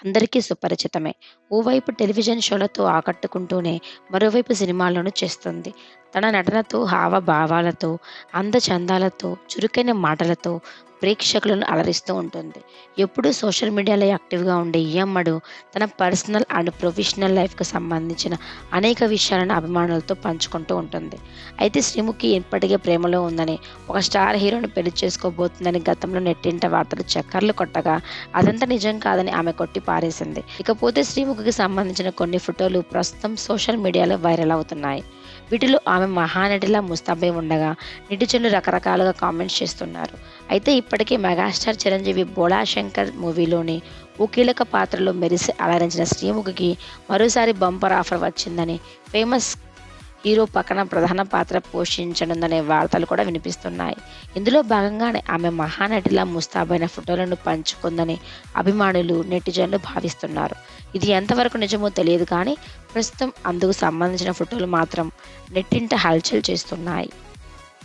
అందరికీ సుపరిచితమే. ఓవైపు టెలివిజన్ షోలతో ఆకట్టుకుంటూనే, మరోవైపు సినిమాల్లోనూ చేస్తుంది. తన నటనతో, హావభావాలతో, అందచందాలతో, చురుకైన మాటలతో ప్రేక్షకులను అలరిస్తూ ఉంటుంది. ఎప్పుడూ సోషల్ మీడియాలో యాక్టివ్‌గా ఉండే ఈ అమ్మడు తన పర్సనల్ అండ్ ప్రొఫెషనల్ లైఫ్‌కి సంబంధించిన అనేక విషయాలను అభిమానులతో పంచుకుంటూ ఉంటుంది. అయితే శ్రీముఖి ఇప్పటికే ప్రేమలో ఉందని, ఒక స్టార్ హీరోని పెళ్లి చేసుకోబోతుందని గతంలో నెట్టింట వార్తలు చక్కర్లు కొట్టగా, అదంతా నిజం కాదని ఆమె కొట్టి పారేసింది. ఇకపోతే శ్రీముఖికి సంబంధించిన కొన్ని ఫోటోలు ప్రస్తుతం సోషల్ మీడియాలో వైరల్ అవుతున్నాయి. వీటిలో ఆమె మహానటిలా ముస్తాబై ఉండగా, నెటిజన్లు రకరకాలుగా కామెంట్స్ చేస్తున్నారు. అయితే ఇప్పటికే మెగాస్టార్ చిరంజీవి 'బోలా శంకర్' మూవీలోని ఓ కీలక పాత్రలో మెరిసి అలరించిన శ్రీముఖికి మరోసారి బంపర్ ఆఫర్ వచ్చిందని, ఫేమస్ హీరో పక్కన ప్రధాన పాత్ర పోషించనుందనే వార్తలు కూడా వినిపిస్తున్నాయి. ఇందులో భాగంగానే ఆమె మహానటిలా ముస్తాబైన ఫోటోలను పంచుకుందని అభిమానులు, నెటిజన్లు భావిస్తున్నారు. ఇది ఎంతవరకు నిజమో తెలియదు కానీ, ప్రస్తుతం అందుకు సంబంధించిన ఫోటోలు మాత్రం నెట్టింట హల్చల్ చేస్తున్నాయి.